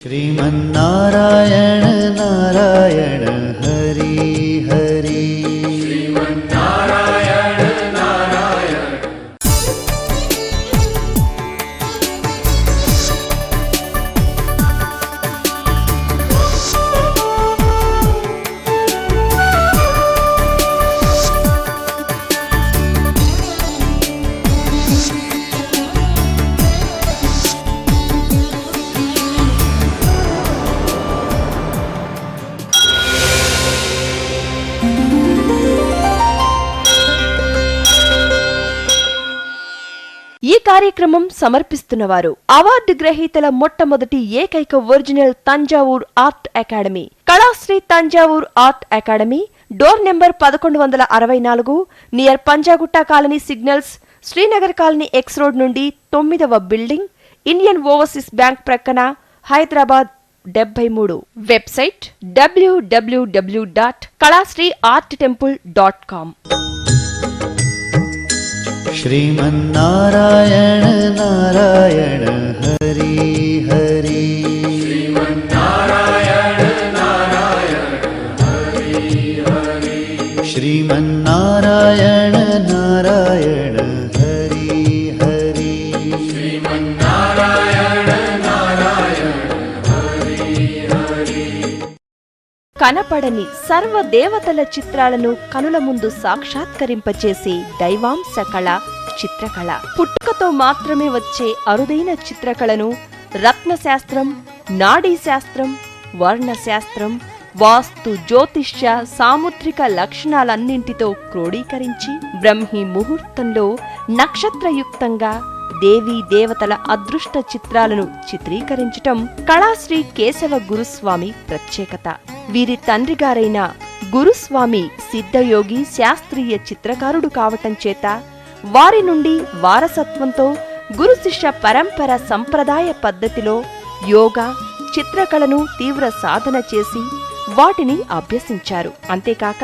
श्रीमन्नारायण नारायण हरि हरि श्रीमन्नारायण नारायण। ఈ కార్యక్రమం సమర్పిస్తున్నవారు అవార్డు గ్రహీతల మొట్టమొదటి ఏకైక original Thanjavur art academy, Kalasri Thanjavur art academy, door number 1164, near Panjagutta colony signals, Srinagar colony X road నుండి 9వ బిల్డింగ్, ఇండియన్ ఓవర్సీస్ బ్యాంక్ ప్రక్కన, హైదరాబాద్ 73. Website www.kalasriarttemple.com। श्रीमन्नारायण नारायण हरि हरि श्रीमन्नारायण नारायण हरि हरि श्रीमन्नारायण नारायण हरि हरि श्रीमन्नारायण नारायण हरि हरि। కనపడని సర్వదేవతల చిత్రాలను కనుల ముందు సాక్షాత్కరింపచేసే దైవాంశ కళ చిత్రకళ. పుట్టుకతో మాత్రమే వచ్చే అరుదైన చిత్రకళను రత్నశాస్త్రం, నాడీశాస్త్రం, వర్ణశాస్త్రం, వాస్తు, జ్యోతిష్య, సాముద్రిక లక్షణాలన్నింటితో క్రోడీకరించి బ్రహ్మి ముహూర్తంలో నక్షత్రయుక్తంగా దేవీ దేవతల అదృష్ట చిత్రాలను చిత్రీకరించటం కళాశ్రీ కేశవ గురుస్వామి ప్రత్యేకత. వీరి తండ్రిగారైన గురుస్వామి సిద్ధయోగి శాస్త్రీయ చిత్రకారుడు కావటం చేత వారి నుండి వారసత్వంతో గురు శిష్య పరంపర సంప్రదాయ పద్ధతిలో యోగా, చిత్రకళను తీవ్ర సాధన చేసి వాటిని అభ్యసించారు. అంతేకాక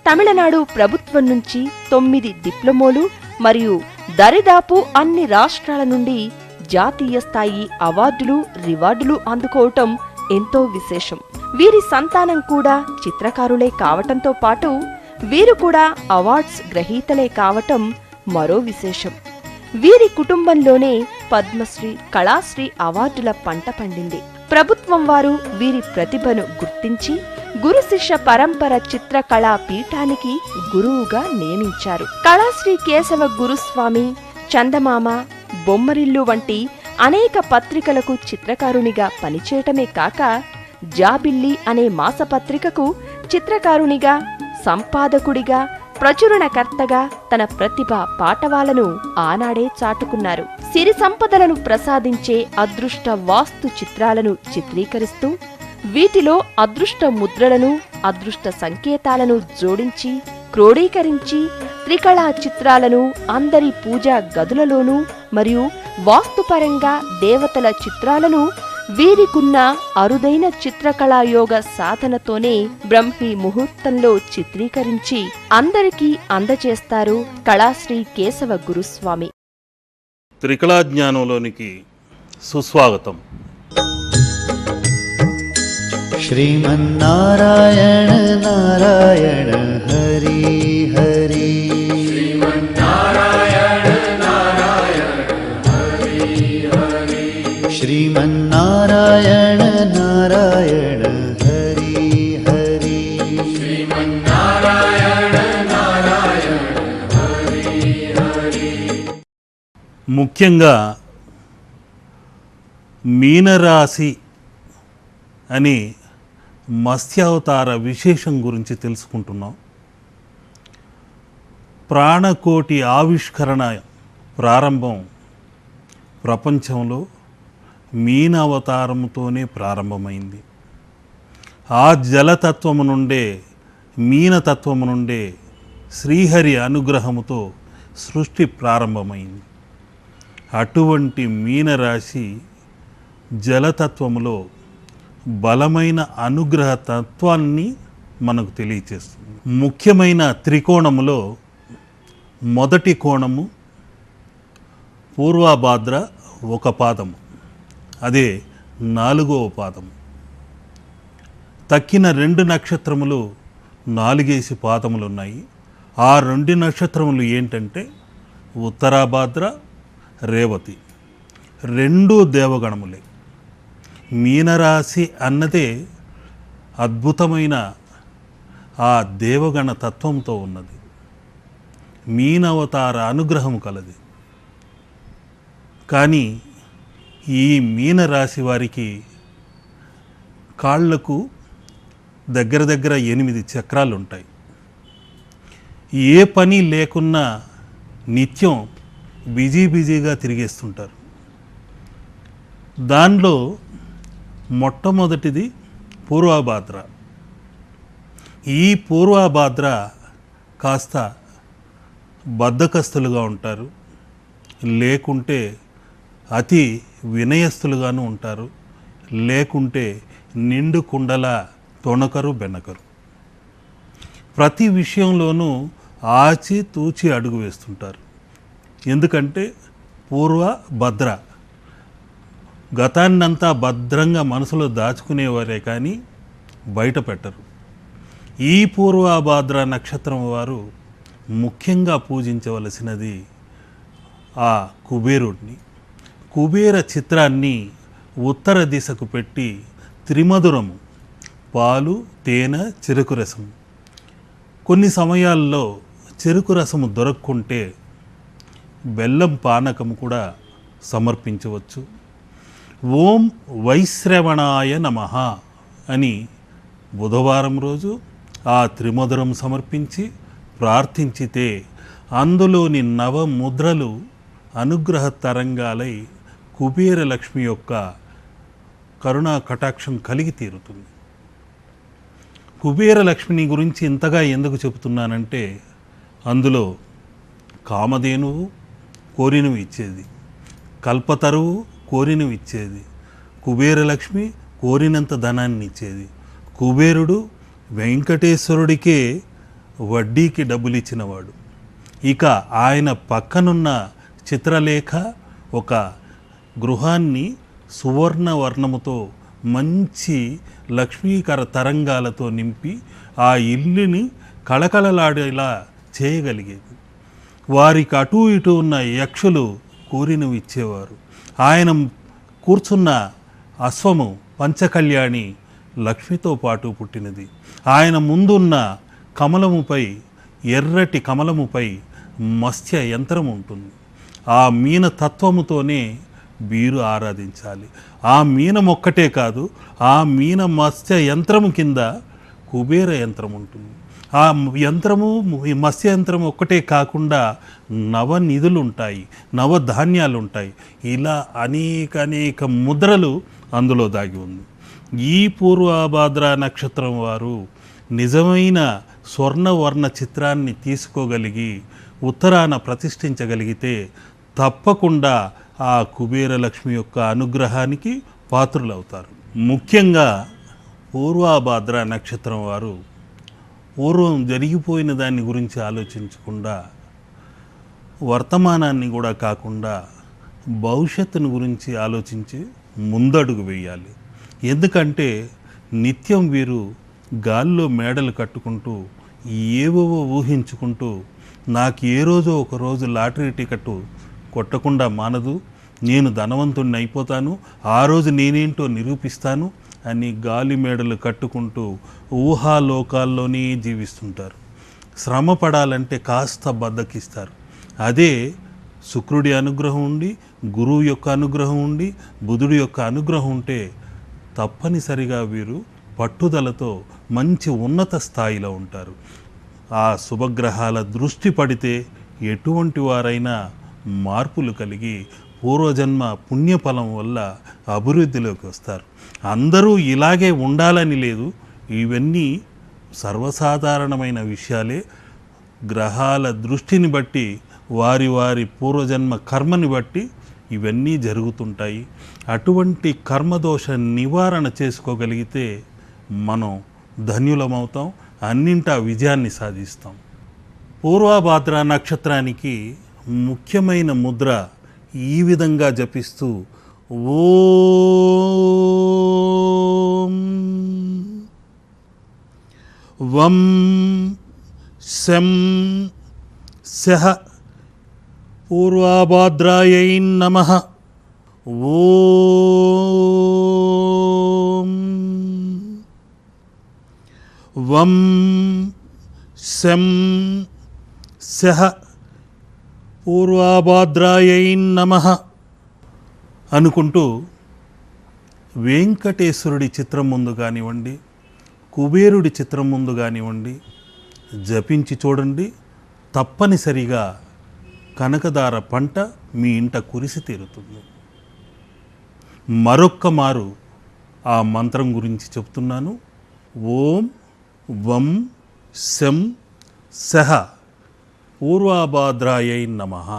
తమిళనాడు ప్రభుత్వం నుంచి 9 డిప్లొమోలు మరియు దరిదాపు అన్ని రాష్ట్రాల నుండి జాతీయ స్థాయి అవార్డులు, రివార్డులు అందుకోవటం ఎంతో విశేషం. వీరి సంతానం కూడా చిత్రకారులే కావటంతో పాటు వీరు కూడా అవార్డ్స్ గ్రహీతలే కావటం మరో విశేషం. వీరి కుటుంబంలోనే పద్మశ్రీ, కళాశ్రీ అవార్డుల పంట పండింది. ప్రభుత్వం వారు వీరి ప్రతిభను గుర్తించి గురు శిష్య పరంపర చిత్రకళా పీఠానికి గురువుగా నియమించారు. కళాశ్రీ కేశవ గురుస్వామి చందమామ, బొమ్మరిల్లు వంటి అనేక పత్రికలకు చిత్రకారునిగా పనిచేయటమే కాక జాబిల్లి అనే మాసపత్రికకు చిత్రకారునిగా, సంపాదకుడిగా, ప్రచురణకర్తగా తన ప్రతిభ పాటవాలను ఆనాడే చాటుకున్నారు. సిరి సంపదలను ప్రసాదించే అదృష్ట వాస్తు చిత్రాలను చిత్రీకరిస్తూ వీటిలో అదృష్ట ముద్రలను, అదృష్ట సంకేతాలను జోడించి క్రోడీకరించి త్రికళా చిత్రాలను అందరి పూజా గదులలోనూ మరియు వాస్తుపరంగా దేవతల చిత్రాలను వీరికున్న అరుదైన చిత్రకళాయోగ సాధనతోనే బ్రహ్మి ముహూర్తంలో చిత్రీకరించి అందరికీ అందజేస్తారు కళాశ్రీ కేశవ గురుస్వామి. త్రికళా జ్ఞానంలోనికి సుస్వాగతం. श्रीमन्नारायण नारायण हरि हरि श्रीमन्नारायण नारायण हरि हरि श्रीमन्नारायण नारायण हरि हरि श्रीमन्नारायण नारायण हरि हरि। ముఖ్యంగా మీనరాశి అని మత్స్యావతార విశేషం గురించి తెలుసుకుంటున్నాం. ప్రాణకోటి ఆవిష్కరణ ప్రారంభం ప్రపంచంలో మీనావతారముతోనే ప్రారంభమైంది. ఆ జలతత్వము నుండే, మీనతత్వము నుండే శ్రీహరి అనుగ్రహముతో సృష్టి ప్రారంభమైంది. అటువంటి మీనరాశి జలతత్వములో బలమైన అనుగ్రహ తత్వాన్ని మనకు తెలియచేస్తుంది. ముఖ్యమైన త్రికోణములో మొదటి కోణము పూర్వభాద్ర ఒక పాదము, అదే 4వ పాదము. తక్కిన 2 నక్షత్రములు 4 పాదములు ఉన్నాయి. ఆ 2 నక్షత్రములు ఏంటంటే ఉత్తరాభాద్ర, రేవతి. 2 దేవగణములే. మీనరాశి అన్నదే అద్భుతమైన ఆ దేవగణ తత్వంతో ఉన్నది. మీనవతార అనుగ్రహం కలది. కానీ ఈ మీనరాశి వారికి కాళ్లకు దగ్గర దగ్గర 8 చక్రాలు ఉంటాయి. ఏ పని లేకున్నా నిత్యం బిజీగా తిరిగేస్తుంటారు. దానిలో మొట్టమొదటిది పూర్వభాద్ర. ఈ పూర్వభాద్ర కాస్త బద్ధకస్తులుగా ఉంటారు, లేకుంటే అతి వినయస్తులుగాను ఉంటారు, లేకుంటే నిండు కుండల తొణకరు బెనకరు. ప్రతి విషయంలోనూ ఆచి తూచి అడుగు వేస్తుంటారు. ఎందుకంటే పూర్వభద్ర గతాన్నంతా భద్రంగా మనసులో దాచుకునేవారే కానీ బయట పెట్టరు. ఈ పూర్వభాద్ర నక్షత్రం వారు ముఖ్యంగా పూజించవలసినది ఆ కుబేరుడిని. కుబేర చిత్రాన్ని ఉత్తర దిశకు పెట్టి త్రిమధురము, పాలు, తేనె, చెరుకు రసము. కొన్ని సమయాల్లో చెరుకు రసము దొరక్కుంటే బెల్లం పానకము కూడా సమర్పించవచ్చు. ఓం వైశ్రవణాయ నమః అని బుధవారం రోజు ఆ త్రిమధురం సమర్పించి ప్రార్థించితే అందులోని నవముద్రలు అనుగ్రహ తరంగాలై కుబేర లక్ష్మి యొక్క కరుణా కటాక్షం కలిగి తీరుతుంది. కుబేర లక్ష్మిని గురించి ఇంతగా ఎందుకు చెబుతున్నానంటే అందులో కామధేనువు కోరినవి ఇచ్చేది, కల్పతరువు కోరినవి ఇచ్చేది, కుబేరలక్ష్మి కోరినంత ధనాన్ని ఇచ్చేది. కుబేరుడు వెంకటేశ్వరుడికే వడ్డీకి డబ్బులు ఇచ్చినవాడు. ఇక ఆయన పక్కనున్న చిత్రలేఖ ఒక గృహాన్ని సువర్ణ వర్ణముతో మంచి లక్ష్మీకర తరంగాలతో నింపి ఆ ఇల్లుని కళకళలాడేలా చేయగలిగేది. వారికి అటూ ఇటూ ఉన్న యక్షులు కోరినవి ఇచ్చేవారు. ఆయన కూర్చున్న అశ్వము పంచకళ్యాణి లక్ష్మితో పాటు పుట్టినది. ఆయన ముందున్న కమలముపై, ఎర్రటి కమలముపై మత్స్య యంత్రం ఉంటుంది. ఆ మీన తత్వముతోనే వీరు ఆరాధించాలి. ఆ మీనం ఒక్కటే కాదు, ఆ మీన మత్స్య యంత్రము కింద కుబేర యంత్రం ఉంటుంది. ఆ యంత్రము, మత్స్య యంత్రము ఒక్కటే కాకుండా నవనిధులు ఉంటాయి, నవధాన్యాలు ఉంటాయి. ఇలా అనేక ముద్రలు అందులో దాగి ఉంది. ఈ పూర్వభాద్ర నక్షత్రం వారు నిజమైన స్వర్ణవర్ణ చిత్రాన్ని తీసుకోగలిగి ఉత్తరాన ప్రతిష్ఠించగలిగితే తప్పకుండా ఆ కుబేరలక్ష్మి యొక్క అనుగ్రహానికి పాత్రులవుతారు. ముఖ్యంగా పూర్వభాద్ర నక్షత్రం వారు పూర్వం జరిగిపోయిన దాన్ని గురించి ఆలోచించకుండా, వర్తమానాన్ని కూడా కాకుండా భవిష్యత్తును గురించి ఆలోచించి ముందడుగు వేయాలి. ఎందుకంటే నిత్యం వీరు గాల్లో మేడలు కట్టుకుంటూ ఏవేవో ఊహించుకుంటూ నాకు ఏ రోజో ఒక రోజు లాటరీ టికెట్ కొట్టకుండా మానదు, నేను ధనవంతుడిని అయిపోతాను, ఆ రోజు నేనేంటో నిరూపిస్తాను అని గాలి మేడలు కట్టుకుంటూ ఊహాలోకాల్లోనే జీవిస్తుంటారు. శ్రమ పడాలంటే కాస్త బద్దకిస్తారు. అదే శుక్రుడి అనుగ్రహం ఉండి, గురువు యొక్క అనుగ్రహం ఉండి, బుధుడి యొక్క అనుగ్రహం ఉంటే తప్పనిసరిగా వీరు పట్టుదలతో మంచి ఉన్నత స్థాయిలో ఉంటారు. ఆ శుభగ్రహాల దృష్టి పడితే ఎటువంటి వారైనా మార్పులు కలిగి పూర్వజన్మ పుణ్యఫలం వల్ల అభివృద్ధిలోకి వస్తారు. అందరూ ఇలాగే ఉండాలని లేదు, ఇవన్నీ సర్వసాధారణమైన విషయాలే. గ్రహాల దృష్టిని బట్టి, వారి వారి పూర్వజన్మ కర్మని బట్టి ఇవన్నీ జరుగుతుంటాయి. అటువంటి కర్మదోష నివారణ చేసుకోగలిగితే మనం ధన్యులమవుతాం, అన్నింటా విజయాన్ని సాధిస్తాం. పూర్వభాద్ర నక్షత్రానికి ముఖ్యమైన ముద్ర ఈ విధంగా జపిస్తూ ఓం వం శం సహ పూర్వాభాద్రాయై నమః. ఓం వం శం సహ పూర్వాభాద్రాయై నమః అనుకుంటూ వెంకటేశ్వరుడి చిత్రం ముందు కానివ్వండి, కుబేరుడి చిత్రం ముందు కానివ్వండి జపించి చూడండి. తప్పనిసరిగా కనకదార పంట మీ ఇంట కురిసి తీరుతుంది. మరొక్క మారు ఆ మంత్రం గురించి చెప్తున్నాను. ఓం వం శం సహ పూర్వాభాద్రాయై నమః.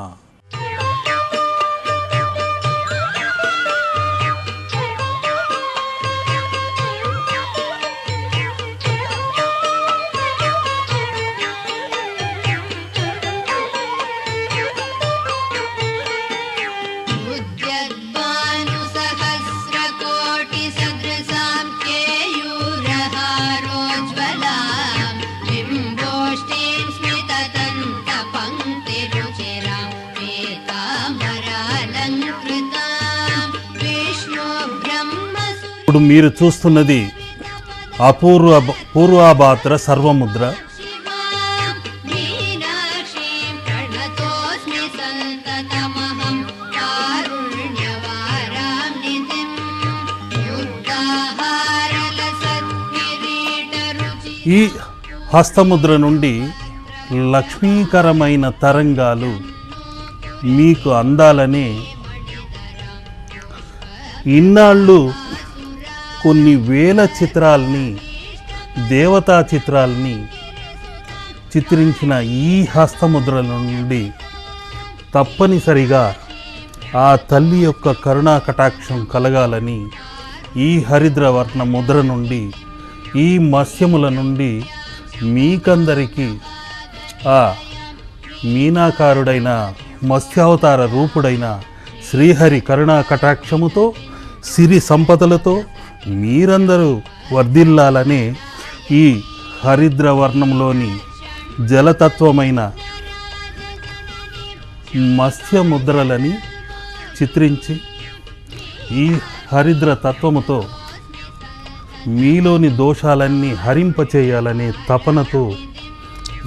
ఇప్పుడు మీరు చూస్తున్నది పూర్వాభాద్ర సర్వముద్ర. ఈ హస్తముద్ర నుండి లక్ష్మీకరమైన తరంగాలు మీకు అందాలని ఇన్నాళ్ళు కొన్ని వేల చిత్రాల్ని, దేవతా చిత్రాల్ని చిత్రించిన ఈ హస్తముద్రల నుండి తప్పనిసరిగా ఆ తల్లి యొక్క కరుణా కటాక్షం కలగాలని ఈ హరిద్రవర్ణ ముద్ర నుండి, ఈ మత్స్యముల నుండి మీకందరికీ ఆ మీనాకారుడైన మత్స్యావతార రూపుడైన శ్రీహరి కరుణా కటాక్షముతో, సిరి సంపదలతో మీరందరూ వర్ధిల్లాలనే ఈ హరిద్రవర్ణంలోని జలతత్వమైన మత్స్యముద్రలని చిత్రించి ఈ హరిద్ర తత్వముతో మీలోని దోషాలన్నీ హరింపచేయాలనే తపనతో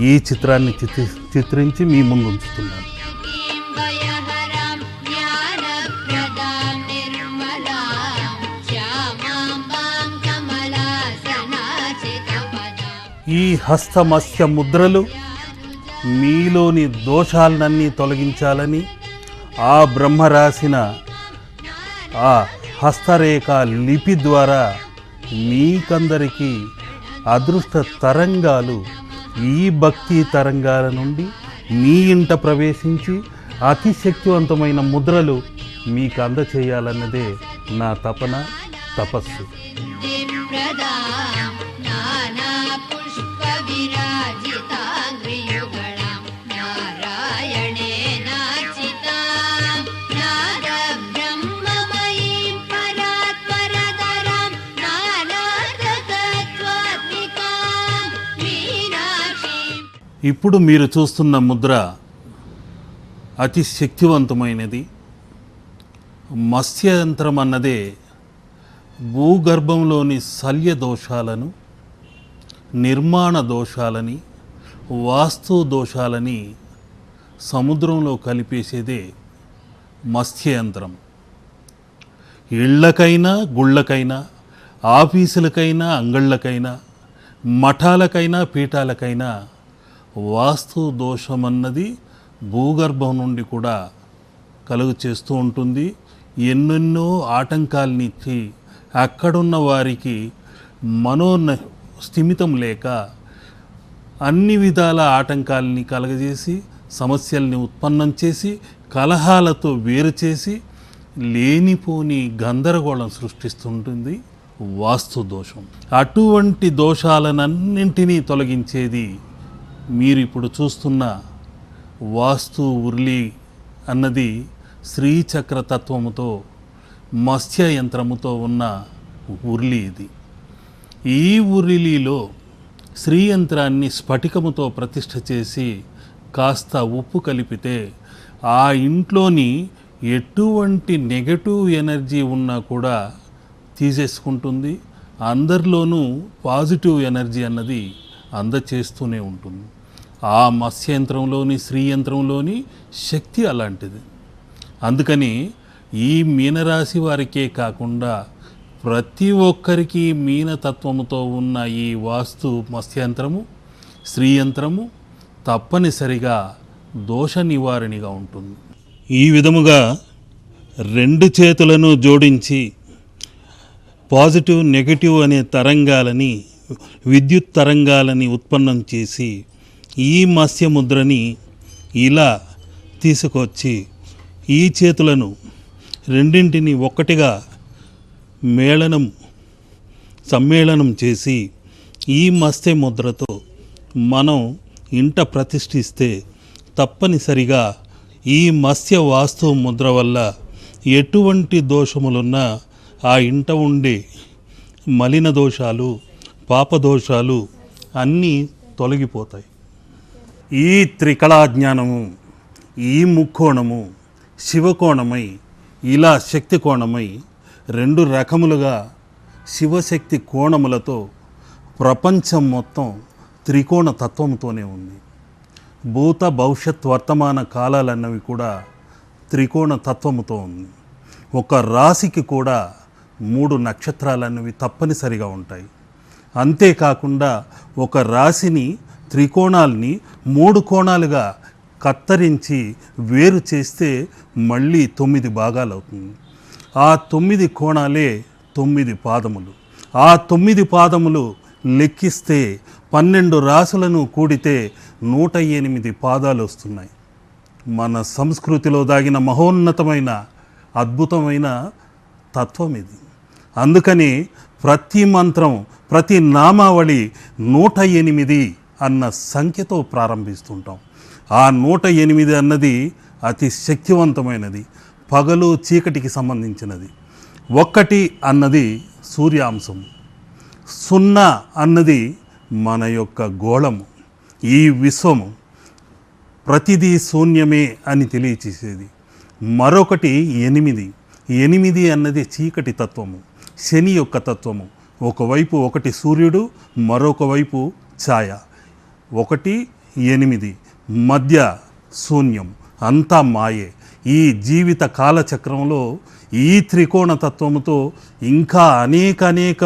ఈ చిత్రాన్ని చిత్రించి మీ ముందు ఉంచుతున్నాను. ఈ హస్తమత్స్య ముద్రలు మీలోని దోషాలన్నీ తొలగించాలని ఆ బ్రహ్మ రాసిన ఆ హస్తరేఖ లిపి ద్వారా మీకందరికీ అదృష్ట తరంగాలు, ఈ భక్తి తరంగాల నుండి మీ ఇంట ప్రవేశించి అతి శక్తివంతమైన ముద్రలు మీకు అందచేయాలన్నదే నా తపన, తపస్సు. ఇప్పుడు మీరు చూస్తున్న ముద్ర అతి శక్తివంతమైనది. మత్స్యంత్రం అన్నదే భూగర్భంలోని శల్య దోషాలను, నిర్మాణ దోషాలని, వాస్తు దోషాలని సముద్రంలో కలిపేసేదే మత్స్యయంత్రం. ఇళ్ళకైనా, గుళ్ళకైనా, ఆఫీసులకైనా, అంగళ్ళకైనా, మఠాలకైనా, పీఠాలకైనా వాస్తు దోషమన్నది భూగర్భం నుండి కూడా కలుగు చేస్తూ ఉంటుంది. ఎన్నెన్నో ఆటంకాలనిచ్చి అక్కడున్న వారికి స్థిమితం లేక అన్ని విధాల ఆటంకాలని కలగజేసి, సమస్యల్ని ఉత్పన్నం చేసి, కలహాలతో వేరు చేసి లేనిపోని గందరగోళం సృష్టిస్తుంటుంది వాస్తు దోషం. అటువంటి దోషాలనన్నింటినీ తొలగించేది మీరు ఇప్పుడు చూస్తున్న వాస్తు ఉర్లి అన్నది శ్రీచక్ర తత్వముతో మత్స్య యంత్రముతో ఉన్న ఉర్లి ఇది. ఈ ఉర్లిలో శ్రీయంత్రాన్ని స్ఫటికముతో ప్రతిష్ఠ చేసి కాస్త ఉప్పు కలిపితే ఆ ఇంట్లోని ఎటువంటి నెగటివ్ ఎనర్జీ ఉన్నా కూడా తీసేసుకుంటుంది. అందరిలోనూ పాజిటివ్ ఎనర్జీ అన్నది అందచేస్తూనే ఉంటుంది. ఆ మత్స్యంత్రంలోని శ్రీయంత్రంలోని శక్తి అలాంటిది. అందుకని ఈ మీనరాశి వారికే కాకుండా ప్రతి ఒక్కరికి మీనతత్వముతో ఉన్న ఈ వాస్తు మత్స్యంత్రము శ్రీయంత్రము తప్పనిసరిగా దోష నివారణగా ఉంటుంది. ఈ విధముగా రెండు చేతులను జోడించి పాజిటివ్ నెగటివ్ అనే తరంగాలని విద్యుత్ తరంగాలని ఉత్పన్నం చేసి ఈ మత్స్యముద్రని ఇలా తీసుకొచ్చి ఈ చేతులను రెండింటిని ఒక్కటిగా సమ్మేళనం చేసి ఈ మత్స్యముద్రతో మనం ఇంట ప్రతిష్ఠిస్తే తప్పనిసరిగా ఈ మత్స్య వాస్తు ముద్ర వల్ల ఎటువంటి దోషములున్నా ఆ ఇంట ఉండే మలిన దోషాలు పాపదోషాలు అన్నీ తొలగిపోతాయి. ఈ త్రికళాజ్ఞానము ఈ ముక్కోణము శివకోణమై ఇలా శక్తి కోణమై రెండు రకములుగా శివశక్తి కోణములతో ప్రపంచం మొత్తం త్రికోణ తత్వంతోనే ఉంది. భూత భవిష్యత్ వర్తమాన కాలాలన్నవి కూడా త్రికోణ తత్వముతో ఉంది. ఒక రాశికి కూడా 3 నక్షత్రాలన్నవి తప్పనిసరిగా ఉంటాయి. అంతేకాకుండా ఒక రాశిని త్రికోణాల్ని 3 కోణాలుగా కత్తరించి వేరు చేస్తే మళ్ళీ 9 భాగాలు అవుతుంది. ఆ 9 కోణాలే 9 పాదములు. ఆ 9 పాదములు లెక్కిస్తే 12 రాశులను కూడితే 108 పాదాలు వస్తున్నాయి. మన సంస్కృతిలో దాగిన మహోన్నతమైన అద్భుతమైన తత్వం ఇది. అందుకని ప్రతి మంత్రం ప్రతి నామావళి 108 అన్న సంఖ్యతో ప్రారంభిస్తుంటాం. ఆ 108 అన్నది అతి శక్తివంతమైనది, పగలు చీకటికి సంబంధించినది. 1 అన్నది సూర్యాంశం, 0 అన్నది మన యొక్క గోళము, ఈ విశ్వము, ప్రతిదీ శూన్యమే అని తెలియచేసేది. మరొకటి 8 అన్నది చీకటి తత్వము, శని యొక్క తత్వము. ఒకవైపు 1 సూర్యుడు, మరొక వైపు ఛాయ. 1 8 మధ్య శూన్యం, అంతా మాయే. ఈ జీవిత కాలచక్రంలో ఈ త్రికోణ తత్వముతో ఇంకా అనేక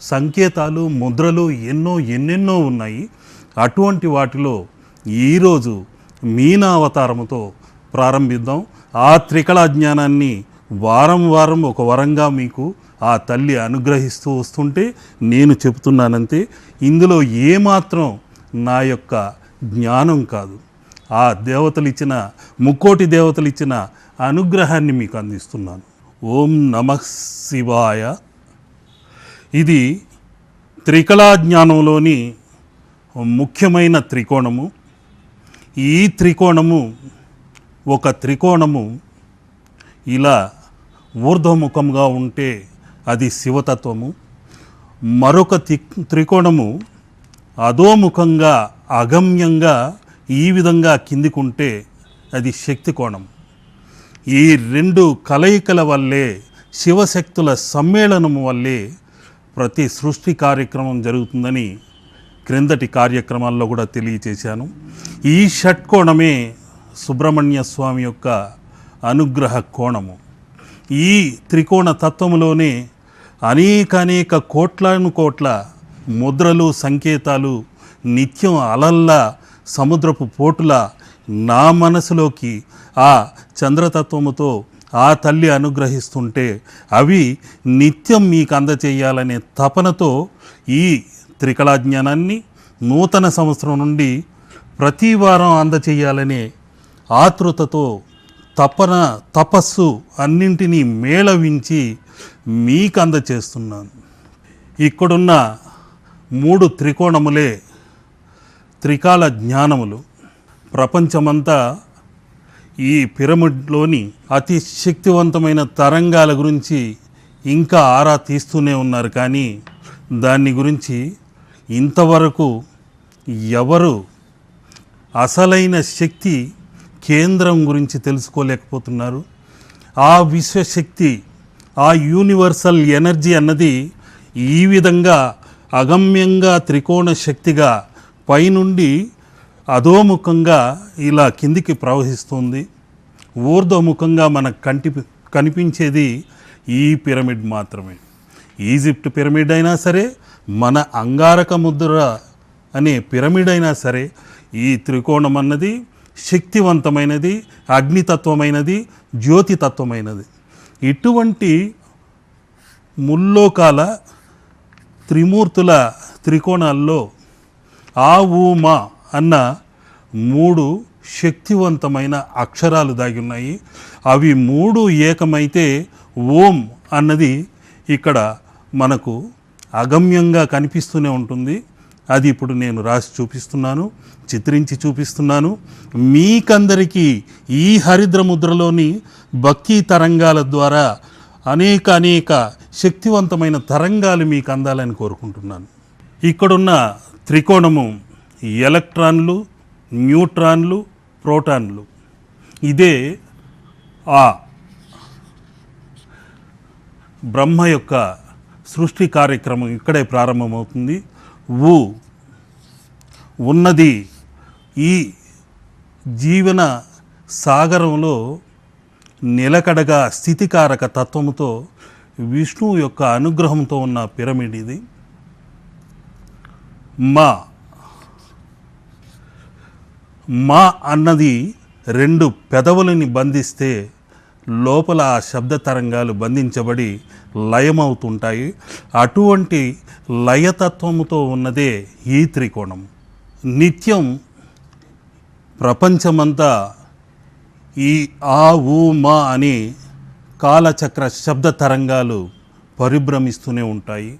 సంకేతాలు ముద్రలు ఎన్నెన్నో ఉన్నాయి. అటువంటి వాటిలో ఈరోజు మీనావతారముతో ప్రారంభిద్దాం. ఆ త్రికళా జ్ఞానాన్ని వారం ఒక వరంగా మీకు ఆ తల్లి అనుగ్రహిస్తూ వస్తుంటే నేను చెబుతున్నానంతే. ఇందులో ఏమాత్రం నా యొక్క జ్ఞానం కాదు, ఆ దేవతలు ఇచ్చిన ముక్కోటి దేవతలు ఇచ్చిన అనుగ్రహాన్ని మీకు అందిస్తున్నాను. ఓం నమః శివాయ. ఇది త్రికళా జ్ఞానంలోని ముఖ్యమైన త్రికోణము. ఈ త్రికోణము ఒక త్రికోణము ఇలా ఊర్ధ్వముఖంగా ఉంటే అది శివతత్వము. మరొక త్రికోణము అధోముఖంగా అగమ్యంగా ఈ విధంగా కిందికుంటే అది శక్తి కోణం. ఈ రెండు కలయికల వల్లే శివశక్తుల సమ్మేళనము వల్లే ప్రతి సృష్టి కార్యక్రమం జరుగుతుందని క్రిందటి కార్యక్రమాల్లో కూడా తెలియచేశాను. ఈ షట్కోణమే సుబ్రహ్మణ్య స్వామి యొక్క అనుగ్రహ కోణము. ఈ త్రికోణ తత్వములోనే అనేక కోట్ల ముద్రలు సంకేతాలు నిత్యం అలల్లా సముద్రపు పోటుల నా మనసులోకి ఆ చంద్రతత్వముతో ఆ తల్లి అనుగ్రహిస్తుంటే అవి నిత్యం మీకు అందచేయాలనే తపనతో ఈ త్రికళా జ్ఞానాన్ని నూతన సంవత్సరం నుండి ప్రతి వారం అందచేయాలనే ఆతృతతో తపస్సు అన్నింటినీ మేళవించి మీకు అందచేస్తున్నాను. ఇక్కడున్న 3 త్రికోణములే త్రికాల జ్ఞానములు. ప్రపంచమంతా ఈ పిరమిడ్లోని అతి శక్తివంతమైన తరంగాల గురించి ఇంకా ఆరా తీస్తూనే ఉన్నారు, కానీ దాని గురించి ఇంతవరకు ఎవరు అసలైన శక్తి కేంద్రం గురించి తెలుసుకోలేకపోతున్నారు. ఆ విశ్వశక్తి, ఆ యూనివర్సల్ ఎనర్జీ అన్నది ఈ విధంగా అగమ్యంగా త్రికోణ శక్తిగా పైనుండి అధోముఖంగా ఇలా కిందికి ప్రవహిస్తుంది. ఊర్ధ్వముఖంగా మనకు కనిపించేది ఈ పిరమిడ్ మాత్రమే. ఈజిప్ట్ పిరమిడ్ అయినా సరే, మన అంగారక ముద్ర అనే పిరమిడ్ అయినా సరే, ఈ త్రికోణం అన్నది శక్తివంతమైనది, అగ్నితత్వమైనది, జ్యోతితత్వమైనది. ఇటువంటి ముల్లోకాల త్రిమూర్తుల త్రికోణాల్లో ఆ ఊమా అన్న 3 శక్తివంతమైన అక్షరాలు దాగి ఉన్నాయి. అవి 3 ఏకమైతే ఓం అన్నది ఇక్కడ మనకు అగమ్యంగా కనిపిస్తూనే ఉంటుంది. అది ఇప్పుడు నేను రాసి చూపిస్తున్నాను, చిత్రించి చూపిస్తున్నాను. మీకందరికీ ఈ హరిద్ర ముద్రలోని భక్తి తరంగాల ద్వారా అనేక శక్తివంతమైన తరంగాలు మీకు అందాలని కోరుకుంటున్నాను. ఇక్కడున్న త్రికోణము ఎలక్ట్రాన్లు, న్యూట్రాన్లు, ప్రోటాన్లు. ఇదే ఆ బ్రహ్మ యొక్క సృష్టి కార్యక్రమం ఇక్కడే ప్రారంభమవుతుంది. ఉన్నది ఈ జీవన సాగరంలో నిలకడగా స్థితికారక తత్వముతో విష్ణువు యొక్క అనుగ్రహంతో ఉన్న పిరమిడ్ ఇది. మా అన్నది 2 పెదవులని బంధిస్తే లోపల ఆ శబ్ద తరంగాలు బంధించబడి లయమవుతుంటాయి. అటువంటి లయతత్వముతో ఉన్నదే ఈ త్రికోణం. నిత్యం ప్రపంచమంతా ఈ ఆ ఊ మా అనే కాలచక్ర శబ్ద తరంగాలు పరిభ్రమిస్తూనే ఉంటాయి.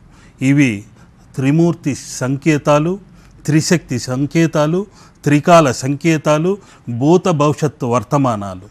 ఇవి త్రిమూర్తి సంకేతాలు, త్రిశక్తి సంకేతాలు, త్రికాల సంకేతాలు, భూత భవిష్యత్తు వర్తమానాలు.